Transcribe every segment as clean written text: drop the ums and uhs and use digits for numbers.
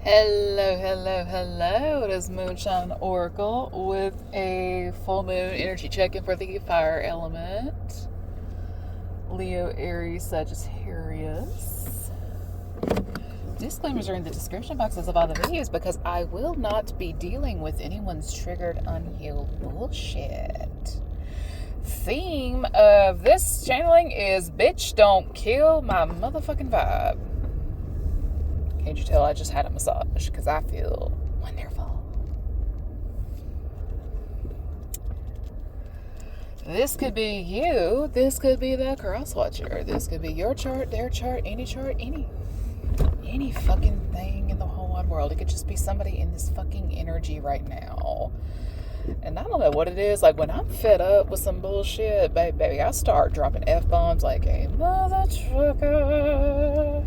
Hello, hello, hello. It is Moonshine Oracle with a full moon energy check-in for the fire element. Leo, Aries, Sagittarius. Disclaimers are in the description boxes of all the videos because I will not be dealing with anyone's triggered, unhealed bullshit. Theme of this channeling is bitch don't kill my motherfucking vibe. Can't you tell I just had a massage? Because I feel wonderful. This could be you. This could be the cross watcher. This could be your chart, their chart, any fucking thing in the whole wide world. It could just be somebody in this fucking energy right now. And I don't know what it is. Like when I'm fed up with some bullshit, baby, I start dropping F-bombs like a mother trucker.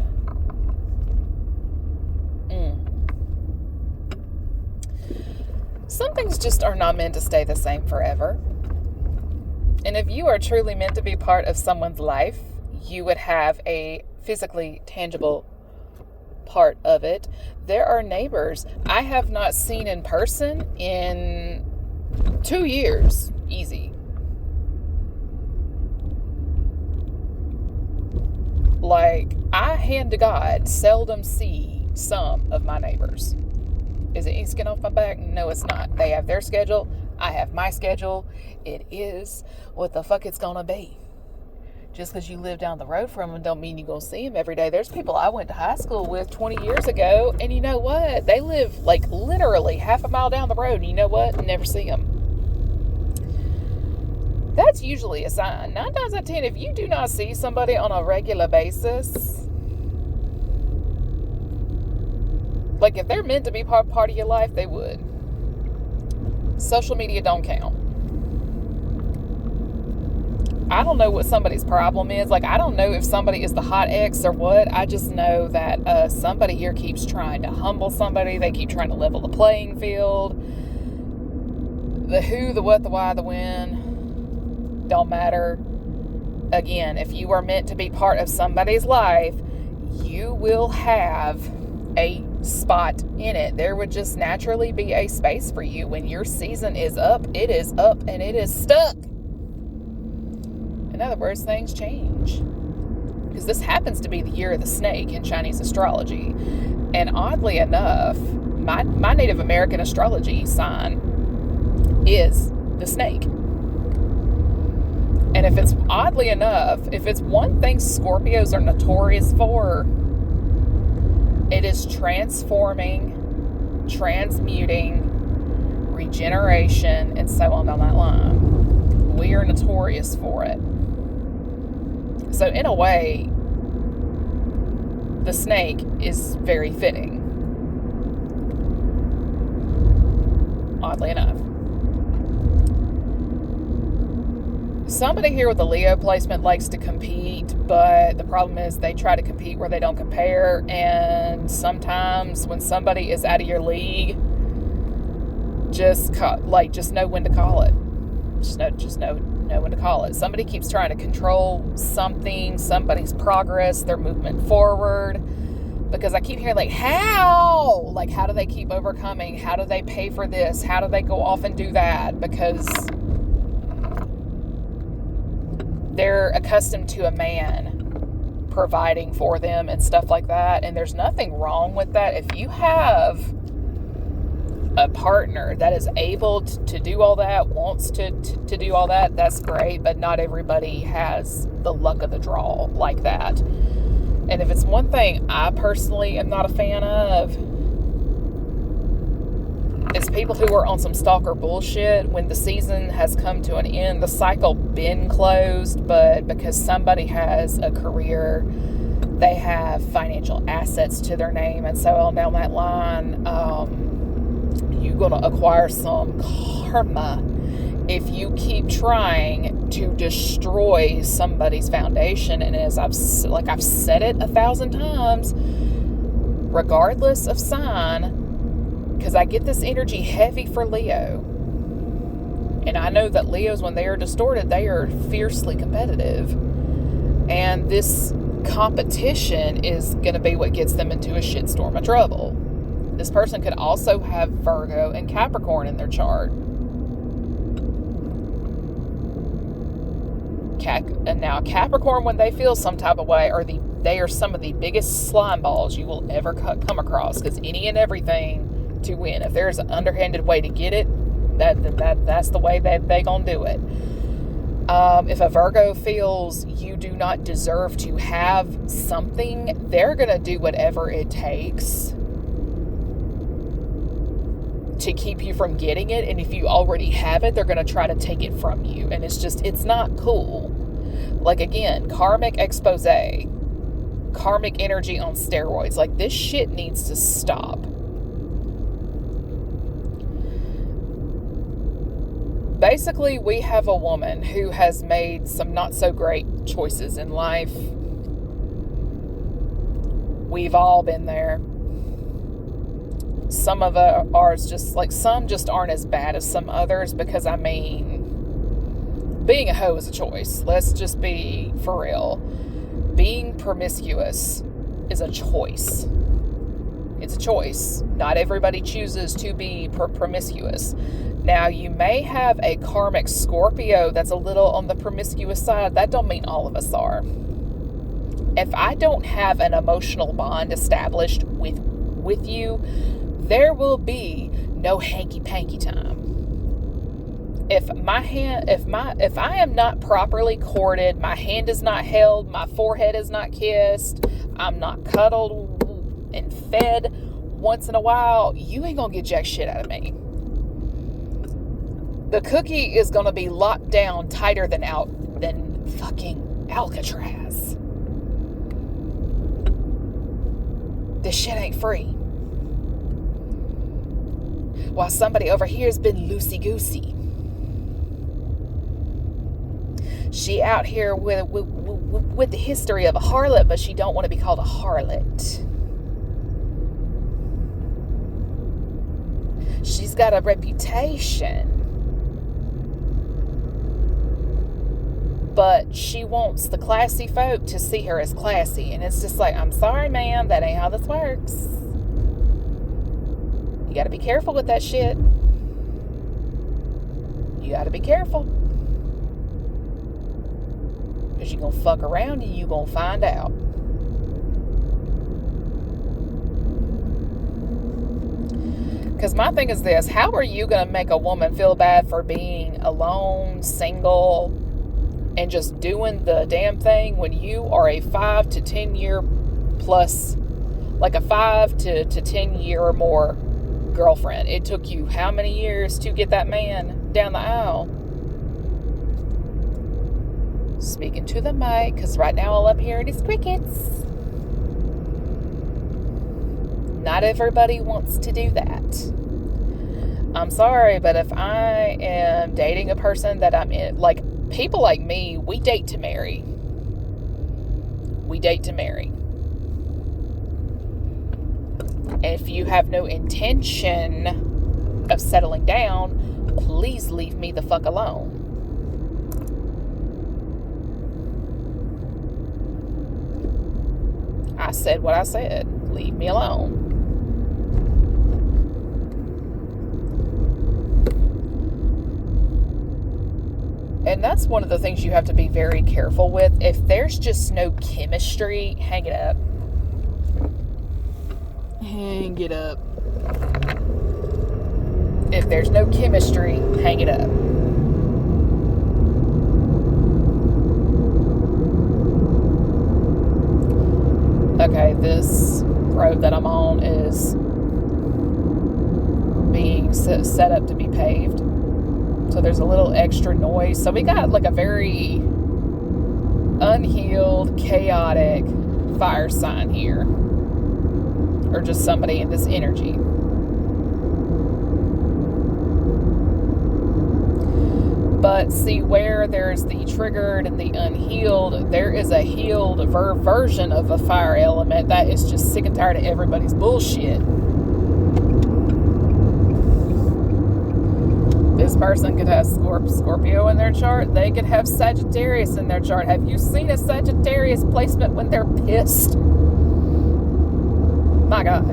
Some things just are not meant to stay the same forever. And if you are truly meant to be part of someone's life, you would have a physically tangible part of it. There are neighbors I have not seen in person in 2 years. Easy. Like, I, hand to God, seldom see some of my neighbors. Is it any skin off my back? No, it's not. They have their schedule. I have my schedule. It is what the fuck it's gonna be. Just because you live down the road from them don't mean you're gonna see them every day. There's people I went to high school with 20 years ago, and you know what? They live like literally half a mile down the road, and you know what? Never see them. That's usually a sign. 9 times out of 10, if you do not see somebody on a regular basis, like if they're meant to be part of your life, they would. Social media don't count. I don't know what somebody's problem is. Like, I don't know if somebody is the hot ex or what. I just know that somebody here keeps trying to humble somebody. They keep trying to level the playing field. The who, the what, the why, the when don't matter. Again, if you are meant to be part of somebody's life, you will have a spot in it. There would just naturally be a space for you. When your season is up, it is up and it is stuck. In other words, things change. Because this happens to be the year of the snake in Chinese astrology. And oddly enough, my Native American astrology sign is the snake. And if it's oddly enough, if it's one thing Scorpios are notorious for, it is transforming, transmuting, regeneration, and so on down that line. We are notorious for it. So in a way, the snake is very fitting. Oddly enough. Somebody here with a Leo placement likes to compete, but the problem is they try to compete where they don't compare. And sometimes when somebody is out of your league, just know when to call it. Just know when to call it. Somebody keeps trying to control somebody's progress, their movement forward. Because I keep hearing how? Like, how do they keep overcoming? How do they pay for this? How do they go off and do that? Because they're accustomed to a man providing for them and stuff like that. And there's nothing wrong with that. If you have a partner that is able to do all that, wants to do all that, that's great. But not everybody has the luck of the draw like that. And if it's one thing I personally am not a fan of, it's people who are on some stalker bullshit when the season has come to an end, the cycle been closed, but because somebody has a career, they have financial assets to their name, and so on down that line, you're going to acquire some karma if you keep trying to destroy somebody's foundation. And as I've said it 1,000 times, regardless of sign, because I get this energy heavy for Leo. And I know that Leos, when they are distorted, they are fiercely competitive. And this competition is going to be what gets them into a shitstorm of trouble. This person could also have Virgo and Capricorn in their chart. And now Capricorn, when they feel some type of way, they are some of the biggest slime balls you will ever come across, because any and everything to win. If there's an underhanded way to get it, that's the way that they gonna do it. If a Virgo feels you do not deserve to have something, they're gonna do whatever it takes to keep you from getting it. And if you already have it, they're gonna try to take it from you. And it's not cool. Like, again, karmic expose, karmic energy on steroids. Like, this shit needs to stop. Basically, we have a woman who has made some not so great choices in life. We've all been there. Some of ours some just aren't as bad as some others, because, I mean, being a hoe is a choice. Let's just be for real. Being promiscuous is a choice. It's a choice. Not everybody chooses to be promiscuous. Now, you may have a karmic Scorpio that's a little on the promiscuous side. That don't mean all of us are. If I don't have an emotional bond established with you, there will be no hanky-panky time. If I am not properly courted, my hand is not held, my forehead is not kissed, I'm not cuddled and fed once in a while, you ain't gonna get jack shit out of me. The cookie is gonna be locked down tighter than fucking Alcatraz. This shit ain't free. While somebody over here has been loosey-goosey. She out here with the history of a harlot, but she don't want to be called a harlot. She's got a reputation. But she wants the classy folk to see her as classy. And it's just like, I'm sorry, ma'am, that ain't how this works. You got to be careful with that shit. You got to be careful. Because you're going to fuck around and you're going to find out. Because my thing is this. How are you going to make a woman feel bad for being alone, single, and just doing the damn thing when you are a 5 to 10 year plus, like a 5 to 10 year or more girlfriend? It took you how many years to get that man down the aisle? Speaking to the mic, because right now all I'm hearing is crickets. Not everybody wants to do that. I'm sorry, but if I am dating a person that I'm in, like, people like me, we date to marry. We date to marry. And if you have no intention of settling down, please leave me the fuck alone. I said what I said. Leave me alone. And that's one of the things you have to be very careful with. If there's just no chemistry, hang it up. Hang it up. If there's no chemistry, hang it up. Okay, this road that I'm on is being set up to be paved. So there's a little extra noise. So we got like a very unhealed, chaotic fire sign here. Or just somebody in this energy. But see, where there's the triggered and the unhealed, there is a healed version of a fire element that is just sick and tired of everybody's bullshit. This person could have Scorpio in their chart. They could have Sagittarius in their chart. Have you seen a Sagittarius placement when they're pissed? My God.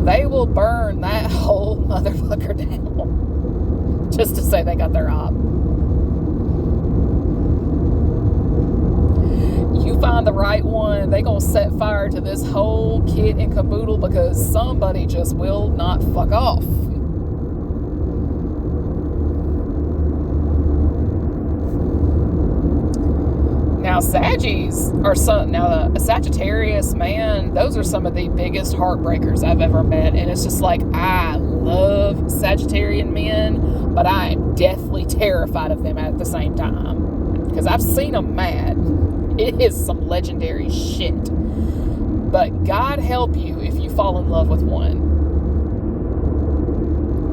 they will burn that whole motherfucker down just to say they got their op. You find the right one, they gonna set fire to this whole kit and caboodle because somebody just will not fuck off. Now, a Sagittarius, man, those are some of the biggest heartbreakers I've ever met. And it's just like, I love Sagittarian men, but I am deathly terrified of them at the same time. Because I've seen them mad. It is some legendary shit. But God help you if you fall in love with one.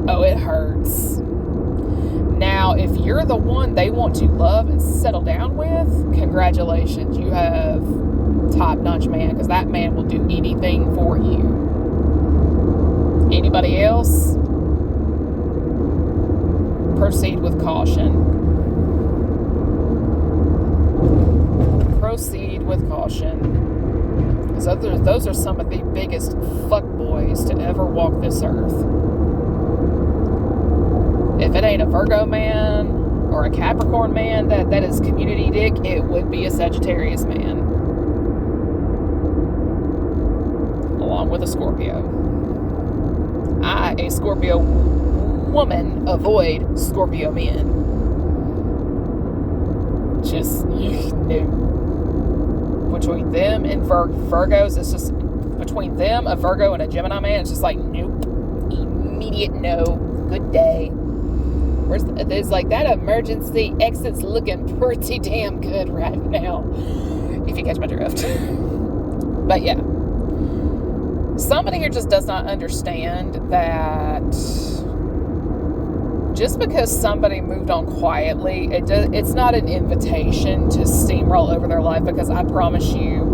Oh, it hurts. Now, if you're the one they want to love and settle down with, congratulations. You have top-notch man, because that man will do anything for you. Anybody else? Proceed with caution. Proceed with caution. Because those are some of the biggest fuckboys to ever walk this earth. If it ain't a Virgo man or a Capricorn man that is community dick, it would be a Sagittarius man. Along with a Scorpio. I, a Scorpio woman, avoid Scorpio men. Just, no. Between them and Virgos, it's just, between them, a Virgo, and a Gemini man, it's just like, nope. Immediate no. Good day. There's like that emergency exit's looking pretty damn good right now, if you catch my drift. But yeah, somebody here just does not understand that just because somebody moved on quietly, it's not an invitation to steamroll over their life, because I promise you,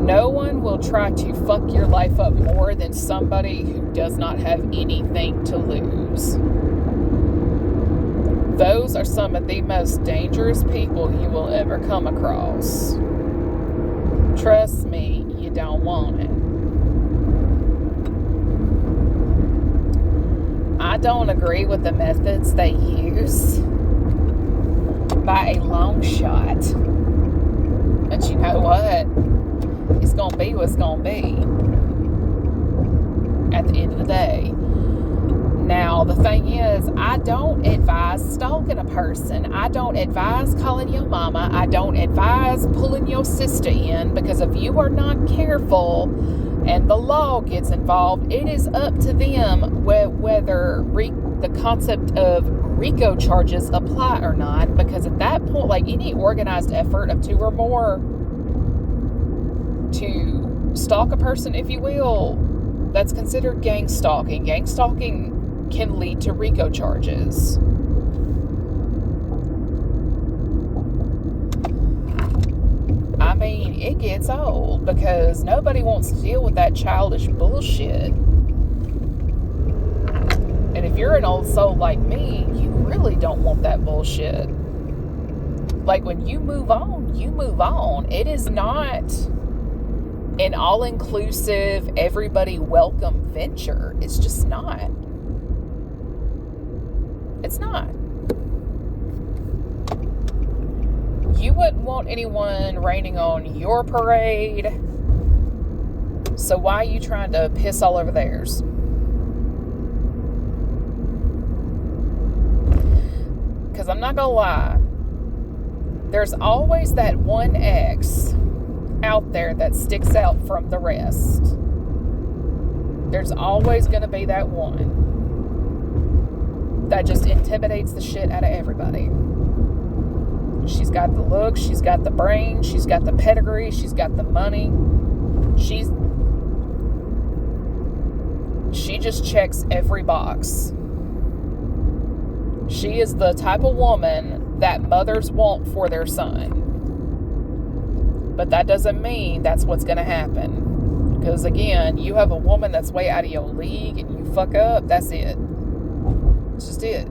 no one will try to fuck your life up more than somebody who does not have anything to lose. Those are some of the most dangerous people you will ever come across. Trust me, you don't want it. I don't agree with the methods they use by a long shot. But you know what? It's going to be what's going to be at the end of the day. Now, the thing is, I don't advise stalking a person. I don't advise calling your mama. I don't advise pulling your sister in, because if you are not careful and the law gets involved, it is up to them whether the concept of RICO charges apply or not, because at that point, like any organized effort of two or more to stalk a person, if you will, that's considered gang stalking. Gang stalking can lead to RICO charges. I mean, it gets old because nobody wants to deal with that childish bullshit. And if you're an old soul like me, you really don't want that bullshit. Like, when you move on, you move on. It is not an all-inclusive, everybody welcome venture. It's just not. It's not. You wouldn't want anyone raining on your parade, so why are you trying to piss all over theirs? Because I'm not gonna lie, there's always that one ex out there that sticks out from the rest. There's always gonna be that one that just intimidates the shit out of everybody. She's got the look, she's got the brain, she's got the pedigree, she's got the money. She just checks every box. She is the type of woman that mothers want for their son. But that doesn't mean that's what's going to happen. Because again, you have a woman that's way out of your league and you fuck up, that's it. It's just it.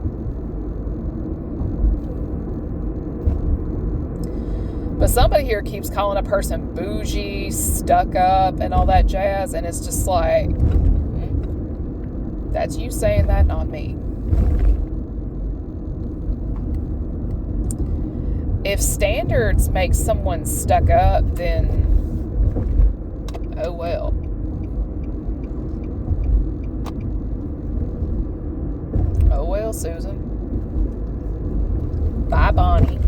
But somebody here keeps calling a person bougie, stuck up, and all that jazz, and it's just like, That's you saying that, not me. If standards make someone stuck up, then oh well. Oh well, Susan. Bye, Bonnie.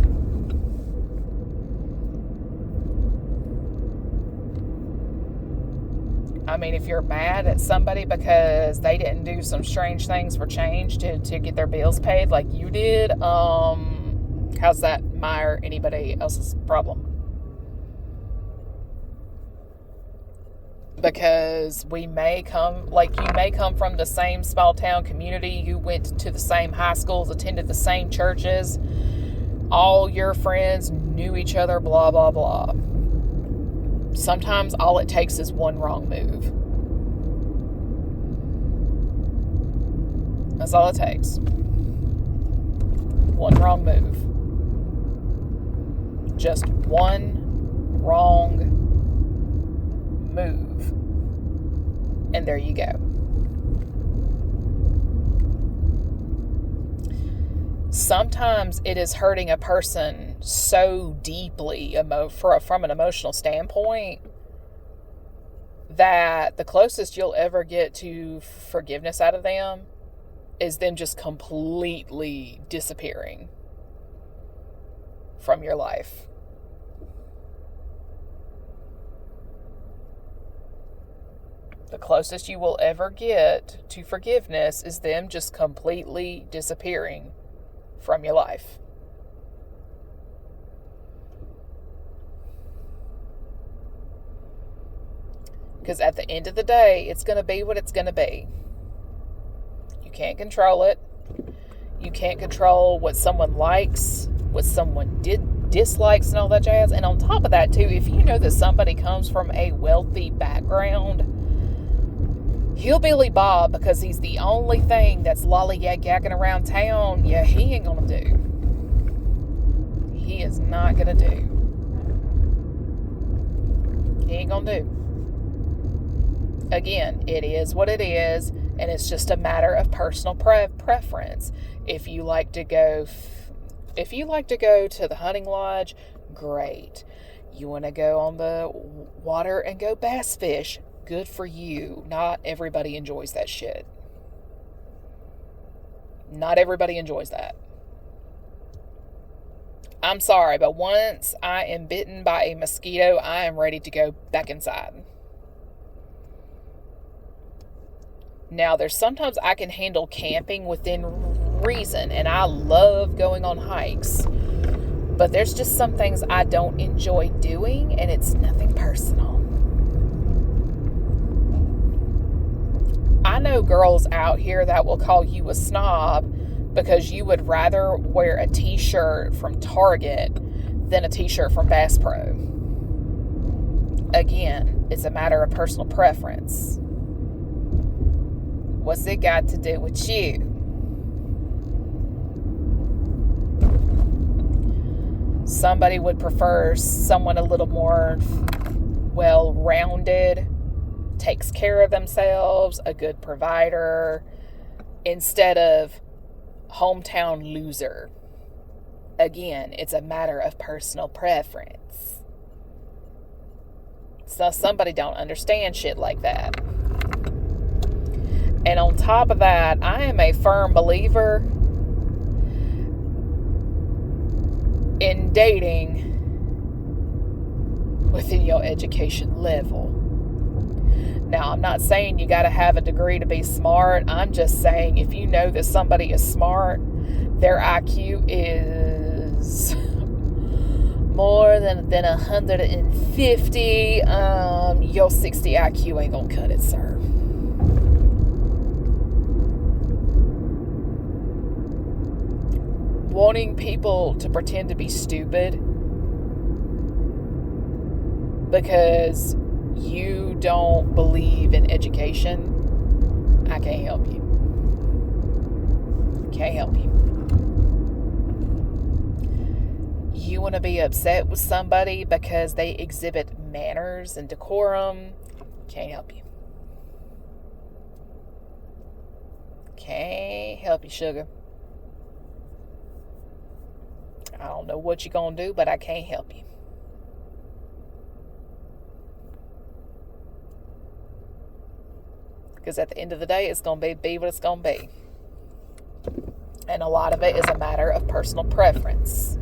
I mean, if you're mad at somebody because they didn't do some strange things for change to get their bills paid like you did, how's that my or anybody else's problem? Because you may come from the same small town community, you went to the same high schools, attended the same churches, all your friends knew each other, blah, blah, blah. Sometimes all it takes is one wrong move. That's all it takes. One wrong move. Just one wrong move. And there you go. Sometimes it is hurting a person so deeply from an emotional standpoint that the closest you'll ever get to forgiveness out of them is them just completely disappearing from your life. The closest you will ever get to forgiveness is them just completely disappearing from your life. Because at the end of the day, it's going to be what it's going to be. You can't control it. You can't control what someone likes, what someone dislikes, and all that jazz. And on top of that, too, if you know that somebody comes from a wealthy background, Hillbilly Bob, because he's the only thing that's lollygagging around town, yeah, he ain't gonna do. He is not gonna do. He ain't gonna do. Again, it is what it is, and it's just a matter of personal preference. If you like to go to the hunting lodge, great. You want to go on the water and go bass fish, good for you. Not everybody enjoys that shit. Not everybody enjoys that. I'm sorry, but once I am bitten by a mosquito, I am ready to go back inside. Now, there's sometimes I can handle camping within reason, and I love going on hikes. But there's just some things I don't enjoy doing, and it's nothing personal. I know girls out here that will call you a snob because you would rather wear a t-shirt from Target than a t-shirt from Bass Pro. Again, it's a matter of personal preference. What's it got to do with you? Somebody would prefer someone a little more well-rounded, takes care of themselves, a good provider, instead of hometown loser. Again, it's a matter of personal preference. So somebody don't understand shit like that. And on top of that, I am a firm believer in dating within your education level. Now, I'm not saying you got to have a degree to be smart. I'm just saying if you know that somebody is smart, their IQ is more than 150, your 60 IQ ain't gonna cut it, sir. Wanting people to pretend to be stupid because you don't believe in education, I can't help you. Can't help you. You want to be upset with somebody because they exhibit manners and decorum, can't help you. Can't help you, sugar. I don't know what you're going to do, but I can't help you. Because at the end of the day, it's going to be what it's going to be. And a lot of it is a matter of personal preference.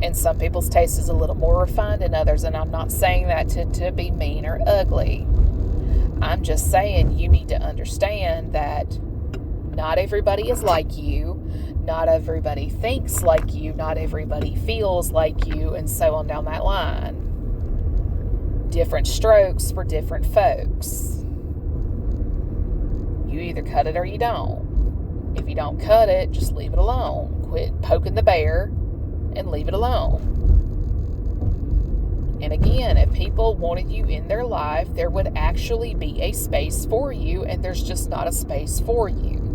And some people's taste is a little more refined than others. And I'm not saying that to be mean or ugly. I'm just saying you need to understand that not everybody is like you. Not everybody thinks like you. Not everybody feels like you. And so on down that line. Different strokes for different folks. You either cut it or you don't. If you don't cut it, just leave it alone. Quit poking the bear and leave it alone. And again, if people wanted you in their life, there would actually be a space for you, and there's just not a space for you.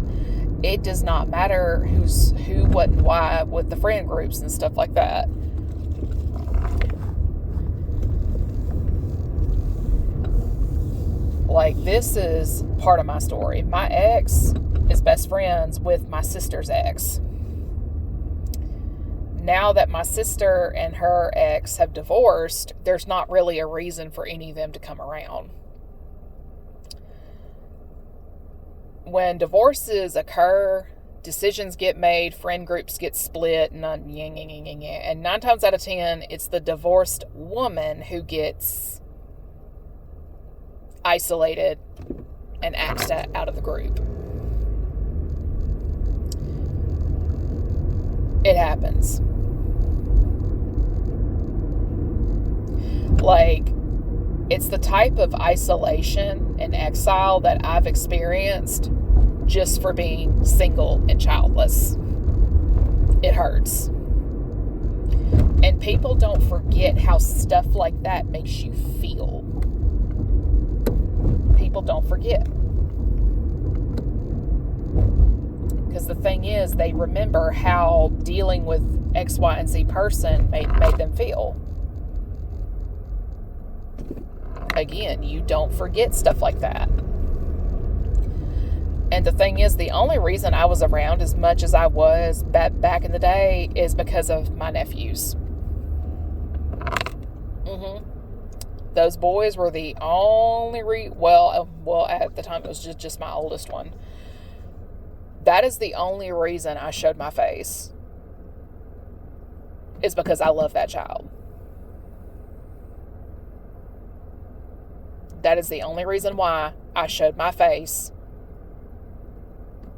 It does not matter who, what, and why with the friend groups and stuff like that. Like, this is part of my story. My ex is best friends with my sister's ex. Now that my sister and her ex have divorced, there's not really a reason for any of them to come around. When divorces occur, decisions get made, friend groups get split, and 9 times out of 10, it's the divorced woman who gets isolated and axed out of the group. It happens. Like, it's the type of isolation and exile that I've experienced just for being single and childless. It hurts. And people don't forget how stuff like that makes you feel. People don't forget. Because the thing is, they remember how dealing with X, Y, and Z person made them feel. Again, you don't forget stuff like that. And the thing is, the only reason I was around as much as I was back in the day is because of my nephews. Those boys were the only well, at the time it was just my oldest one. That is the only reason I showed my face. Is because I love that child. That is the only reason why I showed my face,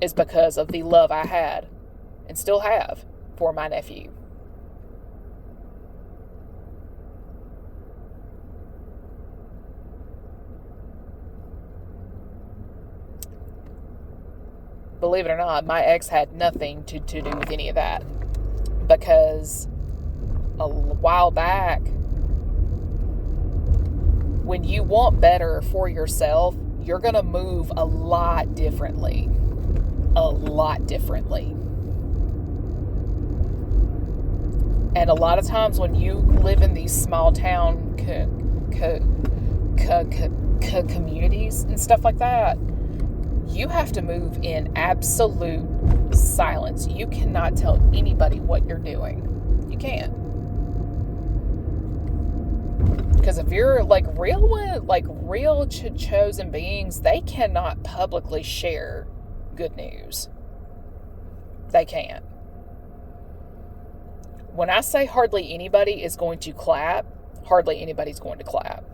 is because of the love I had and still have for my nephew. Believe it or not, my ex had nothing to do with any of that. Because a while back, when you want better for yourself, you're going to move a lot differently. A lot differently. And a lot of times when you live in these small town communities and stuff like that, you have to move in absolute silence. You cannot tell anybody what you're doing. You can't. Because if you're real chosen beings, they cannot publicly share good news. They can't. When I say hardly anybody is going to clap, hardly anybody's going to clap.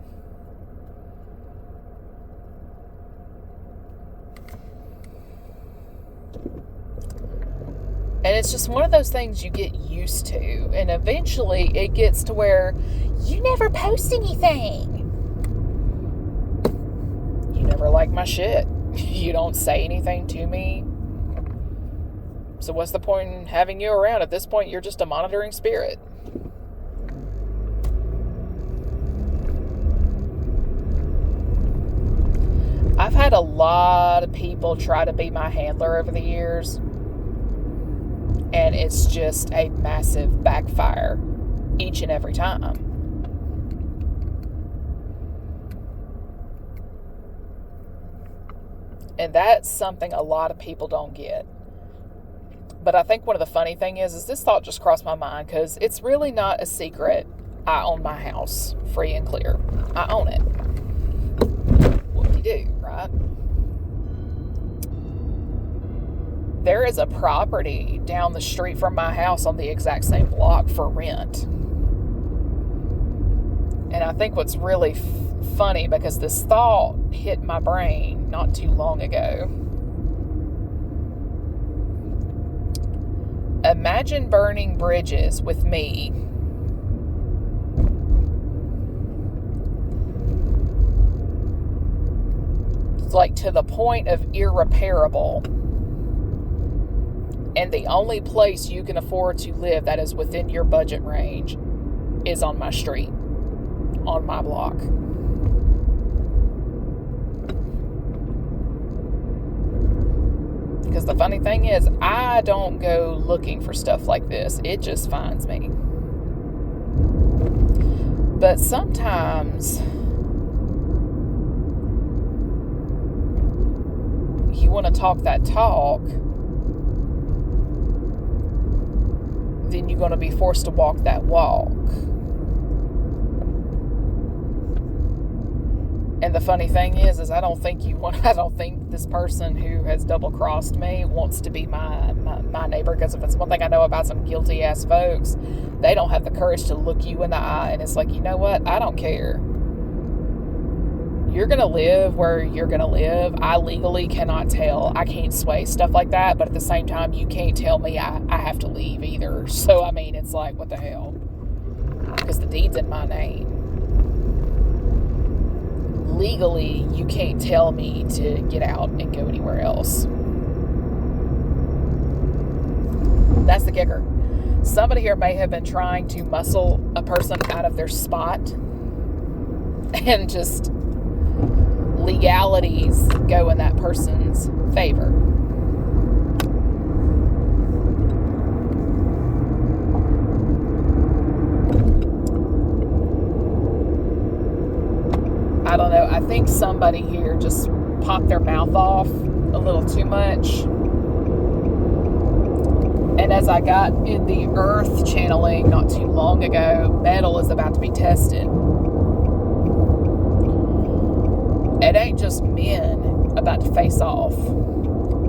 And it's just one of those things you get used to. And eventually it gets to where you never post anything. You never like my shit. You don't say anything to me. So what's the point in having you around? At this point, you're just a monitoring spirit. I've had a lot of people try to be my handler over the years. And it's just a massive backfire each and every time. And that's something a lot of people don't get. But I think one of the funny thing is this thought just crossed my mind because it's really not a secret. I own my house free and clear. I own it. What do you do, right? There is a property down the street from my house on the exact same block for rent. And I think what's really funny, because this thought hit my brain not too long ago. Imagine burning bridges with me. It's like to the point of irreparable. And the only place you can afford to live that is within your budget range is on my street, on my block. Because the funny thing is, I don't go looking for stuff like this. It just finds me. But sometimes you want to talk that talk, then you're going to be forced to walk that walk. And the funny thing is I don't think this person who has double-crossed me wants to be my neighbor, because if it's one thing I know about some guilty-ass folks, they don't have the courage to look you in the eye, and it's like, you know what? I don't care. You're going to live where you're going to live. I legally cannot tell. I can't sway stuff like that, but at the same time, you can't tell me I have to leave either. So, I mean, it's like, what the hell? Because the deed's in my name. Legally, you can't tell me to get out and go anywhere else. That's the kicker. Somebody here may have been trying to muscle a person out of their spot, and just legalities go in that person's favor. I don't know. I think somebody here just popped their mouth off a little too much. And as I got in the earth channeling not too long ago, metal is about to be tested. It ain't just men about to face off.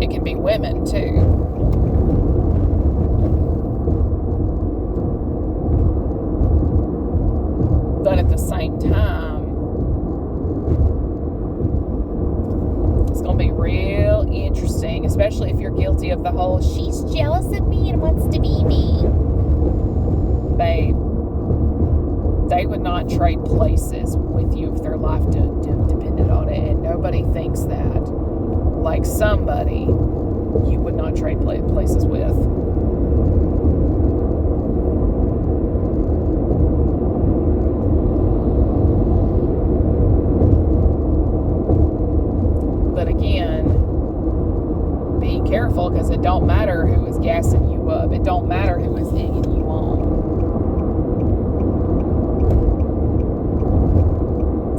It can be women too. But at the same time, it's going to be real interesting, especially if you're guilty of the whole, she's jealous of me and wants to be me. Babe, they would not trade places with you if their life depended on it. And nobody thinks that. Like somebody you would not trade places with. But again, be careful, because it don't matter who is gassing you up. It don't matter who is egging you on.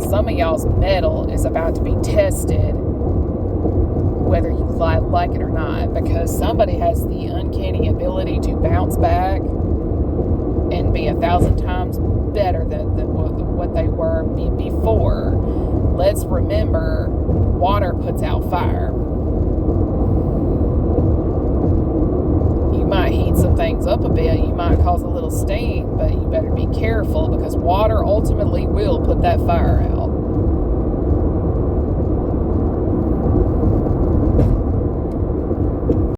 Some of y'all's metal is about to be tested, whether you like it or not, because somebody has the uncanny ability to bounce back and be 1,000 times better than what they were before. Let's remember, water puts out fire. You might heat some things up a bit, you might cause a little steam, but you better be careful, because water ultimately will put that fire out.